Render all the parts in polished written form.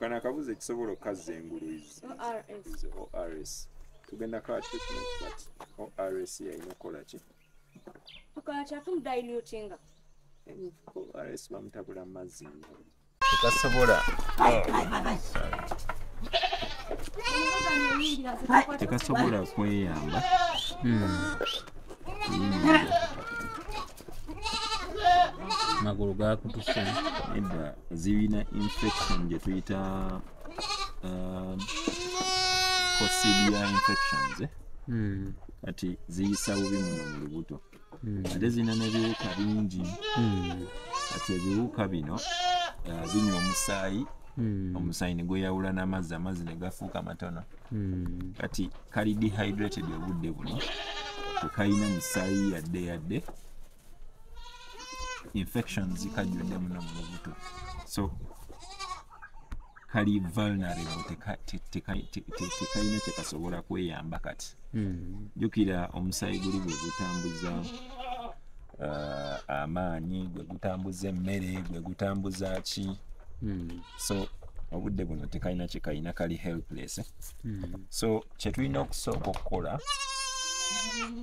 kana akabuze kisobola okazza engulu is ORS tugenda kwa treatment but ORS yalina okola ki tukola kyatu dilutinga ORS bamutabula mazzi tekasobola tekasobola kweyamba magulu gakutuse edda zirina infection gye tuyita coccidia infections kati ziyisa bubi mu lubuto ate zirina n'ebiwuka bingi kati ebiwuka bino binywa omusaayi omusaayi ne gweyawula n'amazzi amazzi ne gafuuka matono kati kali dehydrated obudde buno tekalina musaayi yadde infections zikajjudde muno mu lubuto so kali vulnerable tekalina kyekasobola kweyamba kati jjukira omusaayi guli gwe gutambuza amaanyi gwe gutambuza emmere gwe gutambuza ki so obudde buno tekalina kyekalina kali helpless so kyetulina okusooka okukola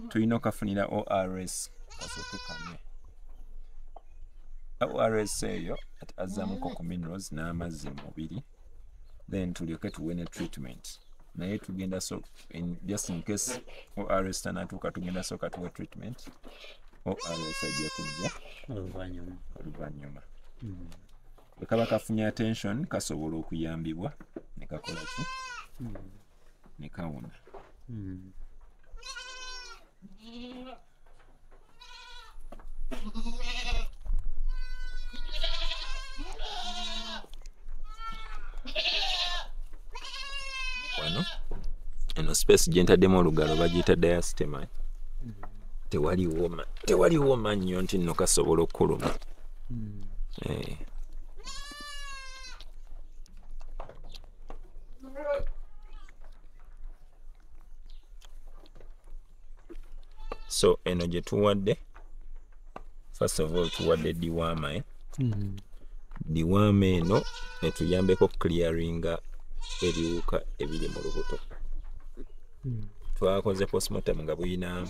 tulina okafunira ORS kasooke kamye ORS eyo azzamuko ku minerals n'amazzi mu mubiri then tulyoke tuwe ne treatment naye tugenda just in case ORS tanatuuka tugenda sooka tuwe treatment ORS ajja kujja oluvannyuma bwe kaba kafunye attention kasobola okuyambibwa ne kakola ki ne kawona wano eno space gye ntaddemu olugalo bagiyita diastema tewaliwo mannyo nti nno kasobola okukuluma so eno gye tuwadde first of all tuwadde diwaama diwaama eno netuyambeko clearinga ebiwuka ebiri mu lubuto twakoze postmortem nga buyina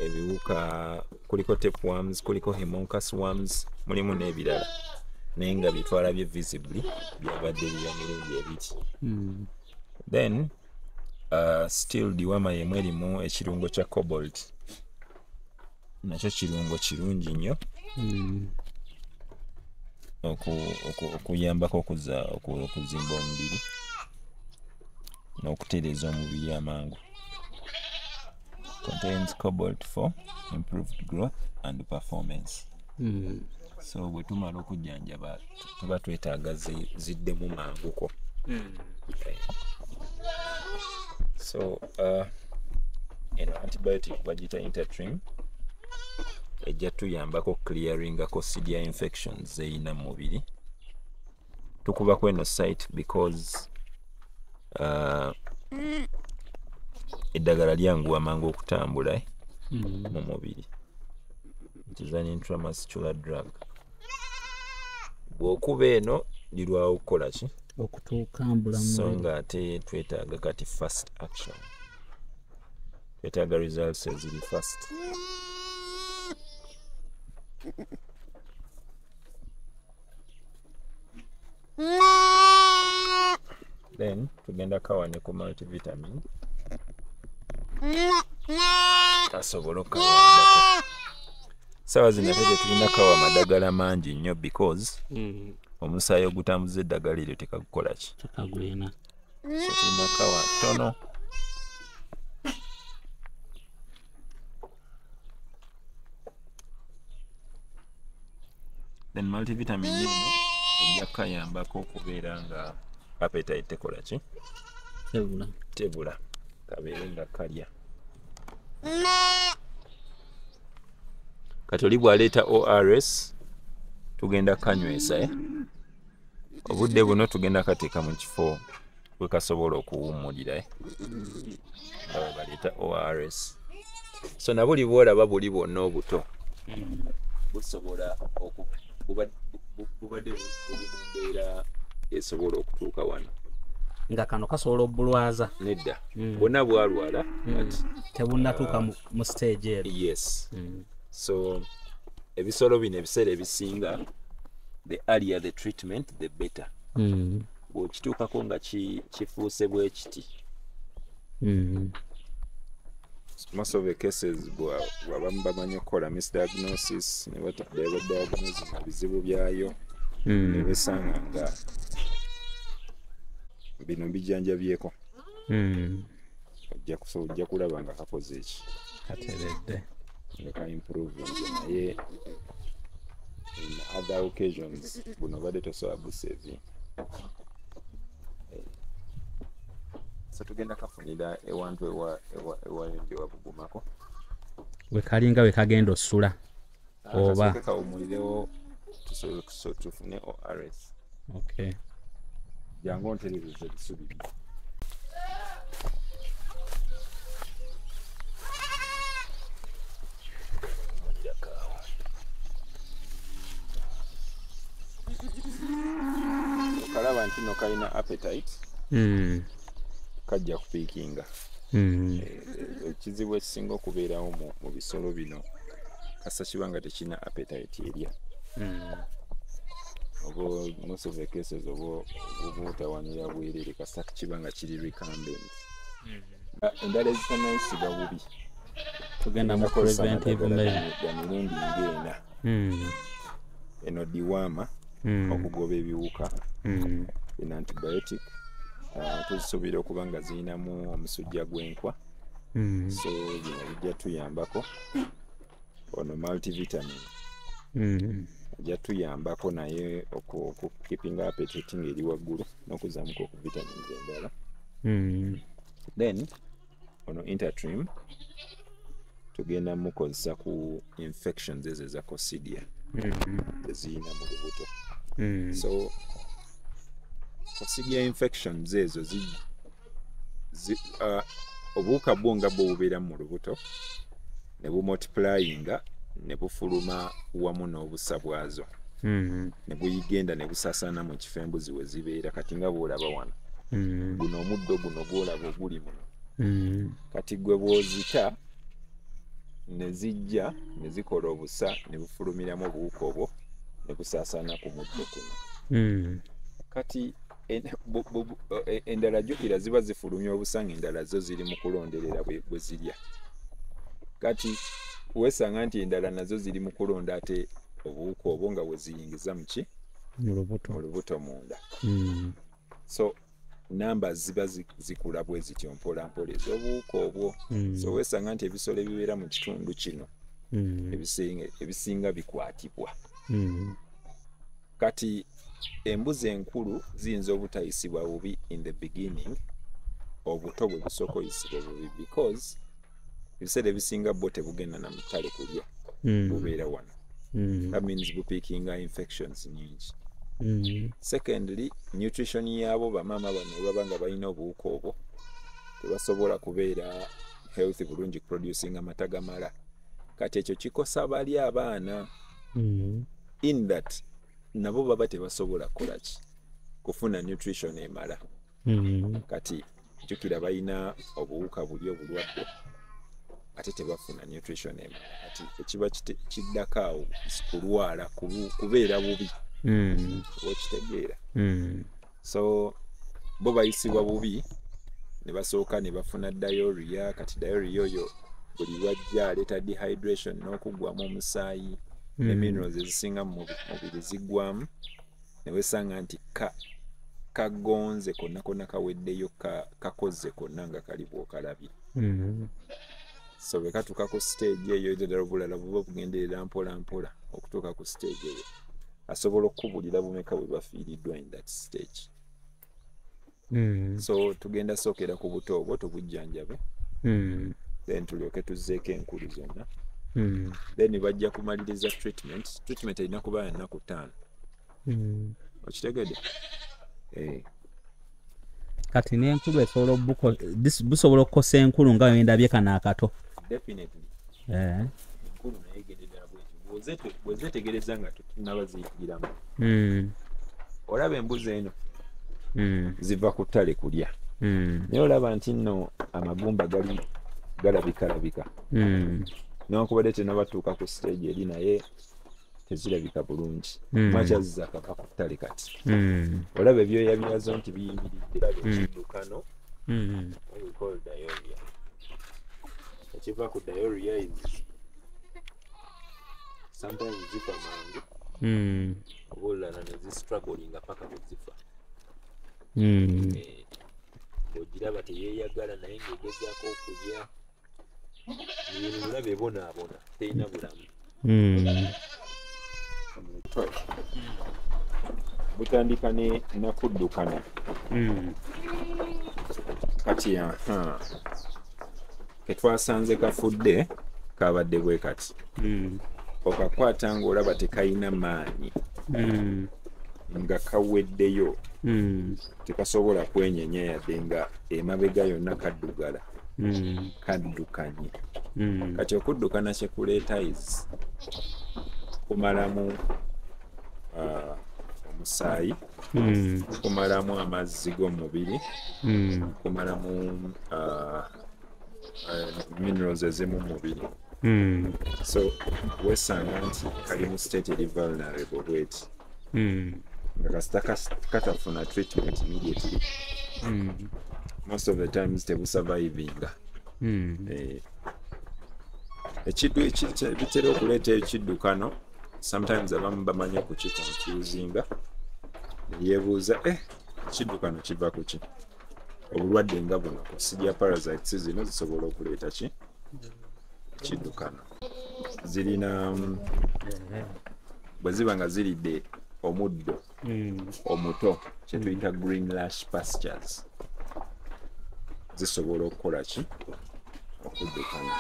ebiwuka kuliko tapeworms kuliko hemoncus worms mulimu n'ebirala naye nga bitwalabye visibly byabadde bya mirundi ebiri then still diwaama yemu erimu ekirungo kya cobalt nakyo kirungo kirungi nnyo okuyambako okuzimba omubiri n'okutereeza omubiri amangu contains cobalt for improved growth and performance so bwe tumala okujjanjaba tuba twetaaga ziddemu manguko so eno antibiotic bagiyita intertrim ejja tuyambako clearinga coccidia infections zeyina mu mubiri tukubako eno site because eddagala lyanguwa mangu okutambula mu mubiri it is an intramuscular drug bw'okuba eno lirwawo okukola ki okutuukambula so nga ate twetaaga kati fast action twetaaga results eziri fast then tugenda kawane ku multivitamin kasobola okawandako sawa zino ate tetulina kawa madagala mangi nnyo because omusaayi ogutambuza eddagala eryo tekagukola ki tekagwina so tulina kawa tono then multivitamin eno ejja kayambako okubeera nga appetite tekola ki tebula kabeere nga kalya kati oli bw'aleeta ORS tugenda kanywesa obudde buno tugenda kateeka mu kifo we kasobola okuwummulira nga bwe baleeta ORS so nabuli bw'olaba buli bwonna obuto busobola bubadde buli mu mbeera esobola okutuuka wano nga kano kasobola obbulwaza nedda bwonna bwalwala tebunnatuuka mu stage eyo. yes so ebisolo bino ebiseera ebisinga the earlier the treatment the better bw'okituukako nga kifuuse bwe kiti most of the cases bw'abamu bamanyi okukola misdiagnosis ne diagnose mu bizibu byayo ne besanga nga bino bijanjabyeko ojja kulaba nga kakoze eki kateredde nga ka improve naye in other occasions buno badde tosobola busave so tugenda kafunira ewantu ewa bugumako wekalinga wekagenda osula oba kawumulirewo tufune ORS. Okay. Jangu onterereza ebisubi bino. Okalaba nti no kalina appetite kajja kupiikinga. Ekizibu ekisinga okubeerawo mu bisolo bino kasa kiba nga tekina appetite erya. Obo most of the cases obo butawanira bwerere kasa kiba nga kiri recumbent. Endala ezitanayisiga bubi tugenda mu preventive measure mirundi ng'ena eno diwaama okugoba ebiwuka in antibiotic tuzisobola okuba nga zirinamu omusujja gw'enkwa so bino bijja tuyambako ono multivitamin ajja tuyambako naye okukeeping appetite ng'eri waggulu n'okuzaamuka oku vitamins endala then ono intertrim tugenda mukozesa ku infections ezo eza coccidia eziyina mu lubuto so coccidia infections ezo obuwuka bwo nga bwo bubeera mu lubuto ne bumultiplyinga ne bufuluma wamu n'obusa bwazo ne buyigenda ne busaasaana mu kifo embuzi we zibeera kati nga bw'olaba wano guno omuddo guno gw'olaba oguli muno kati gwe bw'ozita ne zijja ne zikola obusa ne bufulumiramu obuwuka obwo ne busaasaana ku muddo guno kati endala jjukira ziba zifulumya obusa ng'endala zo ziri mu kulonderera bwe zirya kati weesanga nti endala nazo ziri mu kulonda ate obuwuka obwo nga bwe ziyingiza mu lubuto munda so namba ziba zikula bwe zityo mpola mpola ez'obuwuka obwo so weesanga nti ebisolo ebibeera mu kitundu kino ebisinga bikwatibwa kati embuzi enkulu ziyinza obutayisibwa bubi in the beginning obuto bwe busooka oyisibwa bubi because ebiseera ebisinga bwo tebugenda na mutale kulya bubeera wano that means bupiikinga infections nyingi secondly nutrition yaabo bamaama bano baba nga balina obuwuka obwo tebasobola kubeera healthy bulungi producing amata gamala kati ekyo kikosa bali abaana in that nabo baba tebasobola kukolaki kufuna nutrition emala kati jjukira balina obuwuka buli obulwadde ate tebafuna nutrition emala kati ekiba kiddako awo kulwala kubeera bubi okitegeera so bo bayisibwa bubi ne basooka ne bafuna diarrhea kati diarrhea oyo buli lwajja aleeta dehydration n'okugwamu omusaayi ne minerals ezisinga mu mubiri ziggwamu ne wesanga nti kagonze konna konna kaweddeyo kakoze konna nga kali bw'okalabye so bwe katuuka ku stage eyo ddala obulala buba bugenderera mpola mpola okutuuka ku stage eyo asobola okukubulira bumeka bwe bafiiriddwa in that stage so tugenda sookera ku buto obwo tubujjanjabe then tulyoke tuzzeeko enkulu zonna then bajja kumaliriza treatment erina kuba ya nnaku 5 okitegedde kati n'enkulu esobola busobola okukosa enkulu nga wendabye kano akato definitely enkulu naye egendera bwetyo bwezetegereza nga tutunaba ziyingiramu olaba embuzi eno ziva ku ttale kulya naye olaba nti nno amagumba galabika newankubadde tenabatuuka ku stage eri naye tezirabika bulungi makya zizakava ku ttale kati olaba ebyoya byazo nti biyimiridde olaba ekiddukano ekiva ku diarrhea is sometimes zifa mangu oba olulala nezistrugglinga paka bwezifa ng'ogiraba teyeeyagala naye ng'egezaako okulya ebintu bulaba ebonaabona terina bulamu butandika nakuddukana kati ketwasanze kafudde kabadde bwe kati okakwata ng'olaba tekayina maanyi nga kaweddeyo tekasobola kwenyenya yadde nga emabega yonna kaddugala kaddukanye kati okuddukana kyekuleeta is kumalamu omusaayi kumalamu amazzi g'omubiri kumalamu minerals ezimu mubiri so wesanga nti kali mu state eri vulnerable bweti nga kasita katafuna treatment immediately most of the times tebusurvivinga bitera okuleeta ekiddukano sometimes abamu bamanyi okukiconfusinga yebuuza ekiddukano kiva ku ki obulwadde nga buno kusijja parasites zino zisobola okuleeta ki ekiddukano zirina bwe ziba nga ziridde omuddo omuto kyetuyita green lash pastures zisobola okukola ki okuddukana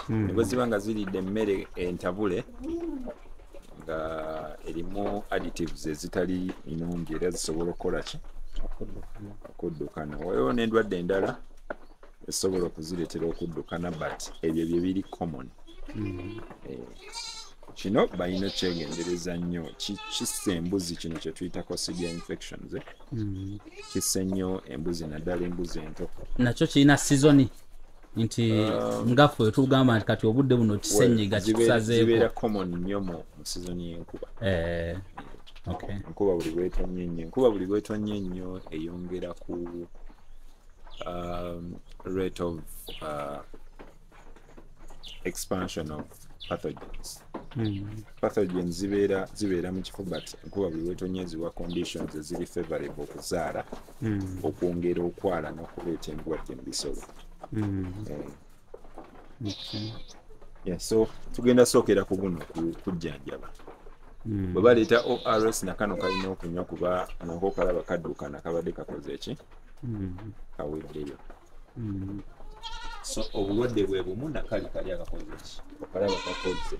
nebwe ziba nga ziridde emmere entabule nga erimu additives ezitali nnungi era zisobola okukola ki okuddukana waliwo n'endwadde endala ezisobola okuzireetera okuddukana but ebyo bye biri common kino balina kyegendereza nnyo kissa embuzi kino kye tuyita coccidia infections kissa nnyo embuzi naddala embuzi ento nakyo kirina sizoni nti ngaffe wetugamba nti kati obudde buno kisenyiga kikusazeeko zibeera common nnyo mu sizoni y'enkuba enkuba buli bwetonye nnyo eyongera ku rate of expansion of pathogens pathogens zibeera mu kifo but enkuba buli bwetonye ziwa conditions eziri favorable okuzaala okwongera okwala n'okuleeta endwadde mu bisolo so tugenda sookera ku buno kujjanjaba bwe baleeta ORS nakano kalina okunywa kuba nako kalaba kaddukana kabadde kakoze ki kaweddeyo so obulwadde bwe bumu nakali kali akakoze ki okalaba kakoze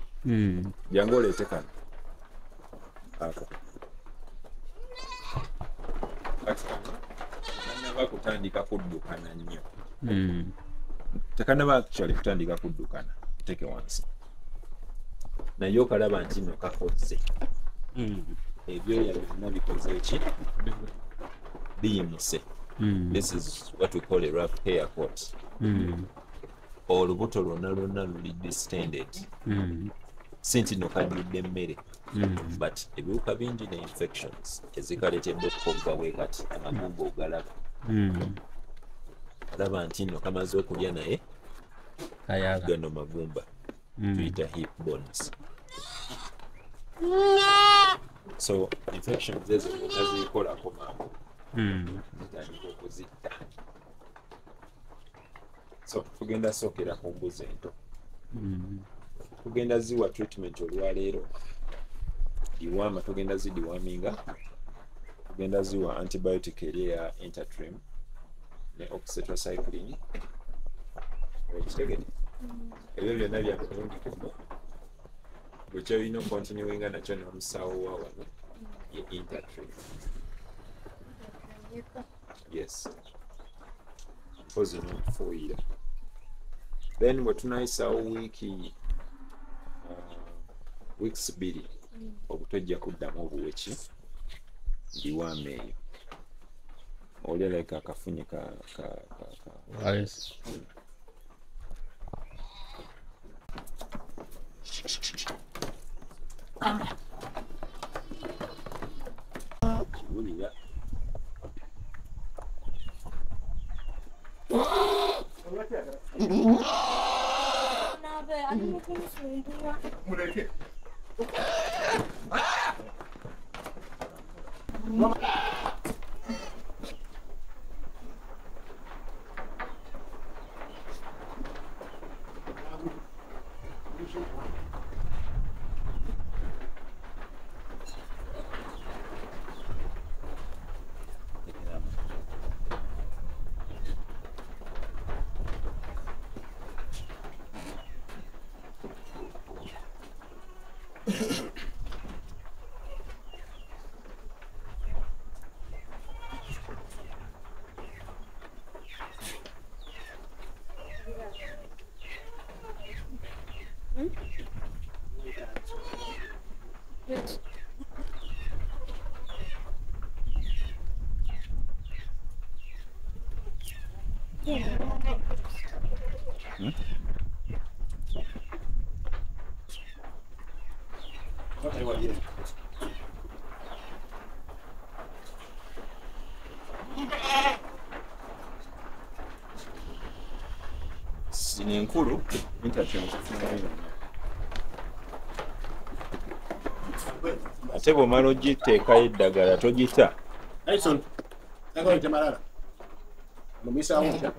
jangu oleete kano ako kati kano kanaba kutandika kuddukana nnyo tekanaba actually kutandika kuddukana teke wansi naye okalaba nti no kakoze ebyoya byonna bikoze ki biyimuse this is what we call a rough hair coat olubuto lwonna luli distended si nti no kajjudde emmere but ebiwuka bingi ne infections ezikaleetedde okukogga bwe kati amagumba ogalaba alaba nti nno kamaze okulya naye gano magumba tuyita hip bones so infections ezo nazikolako mangu zitandika okuzitta so tugenda sookera ku mbuzi ento tugenda ziwa treatment olwaleero diwama tugenda zidiwaminga tugenda ziwa antibiotic eri eya Intertrim ne oxytetracycline ekitegede ebyo byonna bya mulundi gumu bwe kyolina okontinuinga nakyo n'omusawo wa wano ye Intertrim yes mpozi n'okufuuyira then bwe tunayisawo weeks 2 obutojja kuddamu obuweki ndiwaama eyo olya like akafunyi ka Yes. kiwulira Nabe alimo kunisumbua. Yes. sino enkulu interchange kifunayo ate bw'omala ogiteekayo eddagala togita Edison, tengo el llamarada. Lo misa a mucha.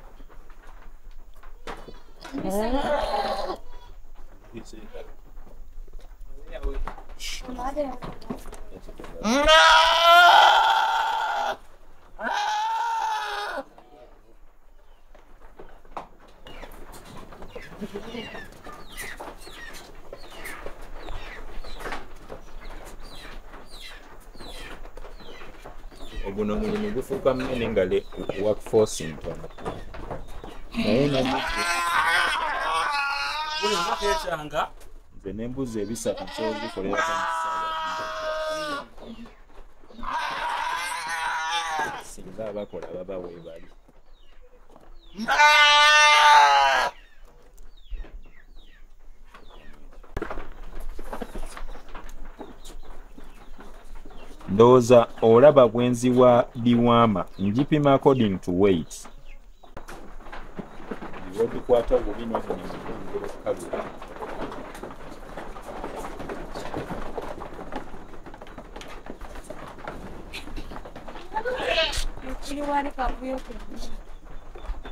oguno omulimu gufuuka munene nga workforce ntono naye nze n'embuzi ebisatu nsobola ozikolera singa abakola baba weebali ndowooza olaba bwenzi wa biwaama njipima according to weight bwobikwata bubi n'omulimu gwongera okukalula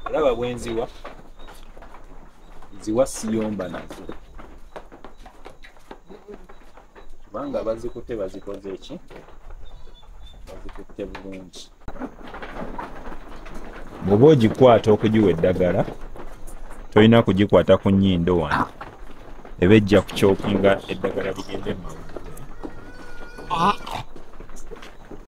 olaba bwenziwa nziwa siyomba nazo kubanga bazikutte bazikoze eki bazikutte bulungi bw'oba ogikwata okugiwa eddagala tolina kugikwata ku nnyindo wano eba ejja kucookinga eddagala ligende mu mawuggwe